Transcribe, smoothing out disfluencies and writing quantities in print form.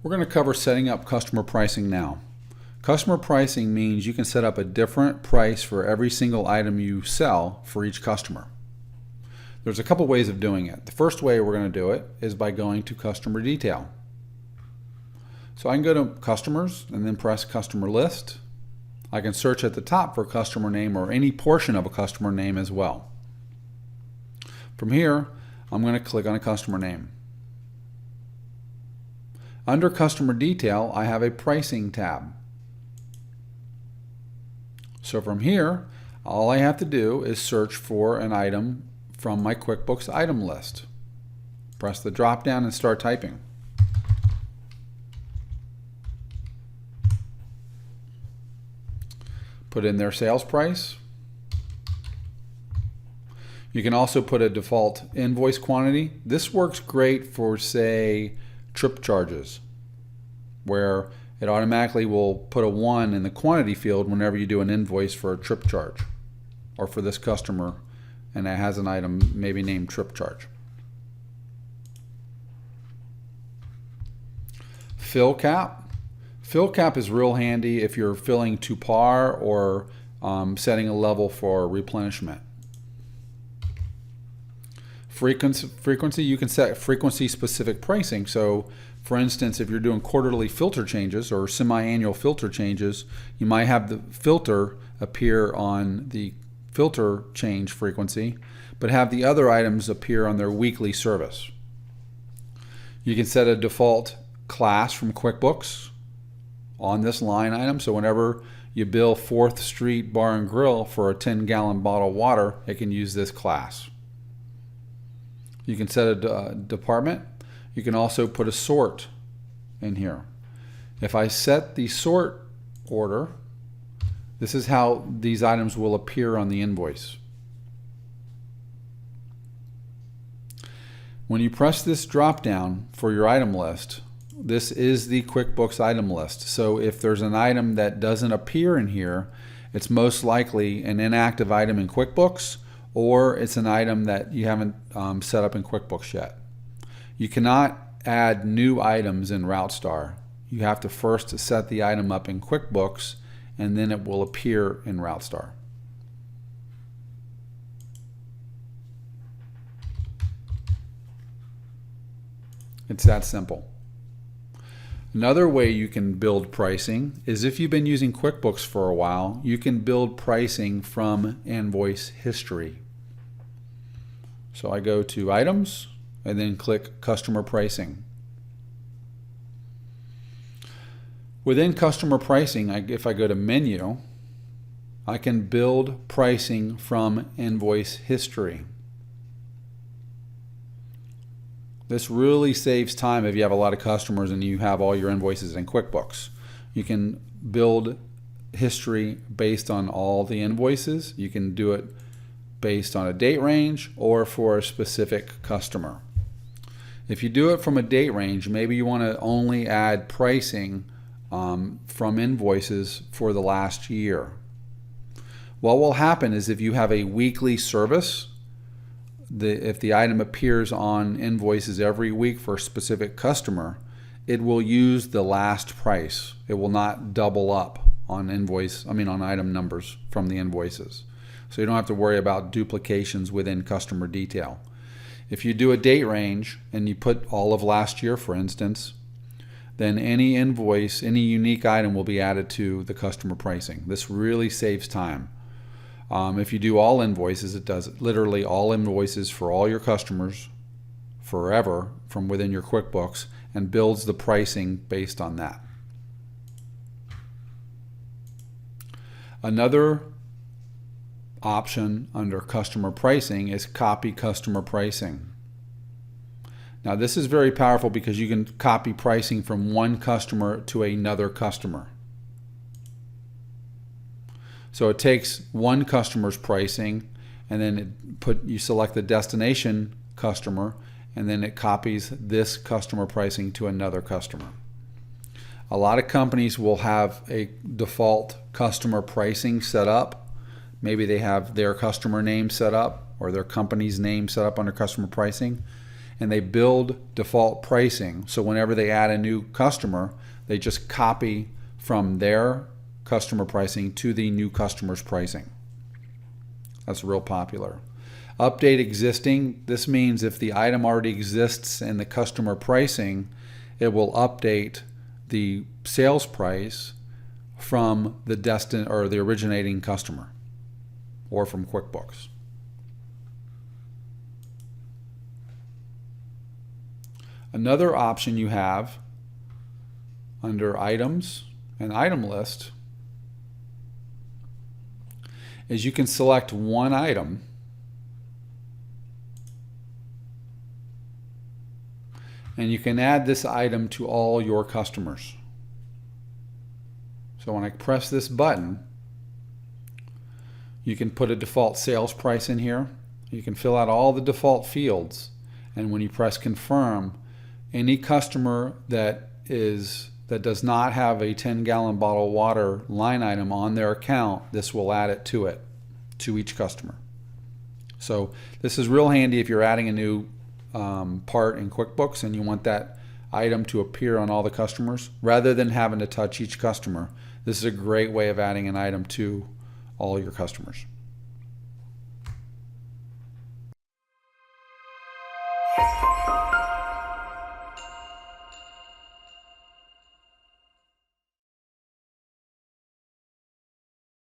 We're going to cover setting up customer pricing now. Customer pricing means you can set up a different price for every single item you sell for each customer. There's a couple ways of doing it. The first way we're going to do it is by going to customer detail. So I can go to customers and then press customer list. I can search at the top for customer name or any portion of a customer name as well. From here, I'm going to click on a customer name. Under customer detail, I have a pricing tab. So from here, all I have to do is search for an item from my QuickBooks item list. Press the drop down and start typing. Put in their sales price. You can also put a default invoice quantity. This works great for, say, trip charges, where it automatically will put a 1 in the quantity field whenever you do an invoice for a trip charge, or for this customer, and it has an item maybe named trip charge. Fill cap. Fill cap is real handy if you're filling to par or setting a level for replenishment. Frequency, you can set frequency specific pricing. So for instance, if you're doing quarterly filter changes or semi-annual filter changes, you might have the filter appear on the filter change frequency, but have the other items appear on their weekly service. You can set a default class from QuickBooks on this line item, so whenever you bill 4th Street Bar and Grill for a 10-gallon bottle of water, it can use this class. You can set a department. You can also put a sort in here. If I set the sort order, this is how these items will appear on the invoice. When you press this drop down for your item list, this is the QuickBooks item list. So if there's an item that doesn't appear in here, it's most likely an inactive item in QuickBooks, or it's an item that you haven't set up in QuickBooks yet. You cannot add new items in RouteStar. You have to first set the item up in QuickBooks, and then it will appear in RouteStar. It's that simple. Another way you can build pricing is if you've been using QuickBooks for a while, you can build pricing from invoice history. So I go to items and then click customer pricing. Within customer pricing, if I go to menu, I can build pricing from invoice history. This really saves time if you have a lot of customers and you have all your invoices in QuickBooks. You can build history based on all the invoices. You can do it based on a date range or for a specific customer. If you do it from a date range, maybe you want to only add pricing from invoices for the last year. What will happen is if you have a weekly service, if the item appears on invoices every week for a specific customer, it will use the last price. It will not double up on on item numbers from the invoices. So you don't have to worry about duplications within customer detail. If you do a date range and you put all of last year, for instance, then any invoice, any unique item will be added to the customer pricing. This really saves time. If you do all invoices, it does literally all invoices for all your customers forever from within your QuickBooks and builds the pricing based on that. Another option under customer pricing is copy customer pricing. Now this is very powerful because you can copy pricing from one customer to another customer. So it takes one customer's pricing and then you select the destination customer and then it copies this customer pricing to another customer. A lot of companies will have a default customer pricing set up. Maybe they have their customer name set up or their company's name set up under customer pricing. and they build default pricing. So whenever they add a new customer, they just copy from their customer pricing to the new customer's pricing. That's real popular. Update existing. This means if the item already exists in the customer pricing, it will update the sales price from the the originating customer or from QuickBooks. Another option you have under items and item list is you can select one item and you can add this item to all your customers. So when I press this button, you can put a default sales price in here. You can fill out all the default fields, and when you press confirm, any customer that does not have a 10-gallon bottle of water line item on their account, this will add it to each customer. So this is real handy if you're adding a new part in QuickBooks and you want that item to appear on all the customers. Rather than having to touch each customer, this is a great way of adding an item to all your customers.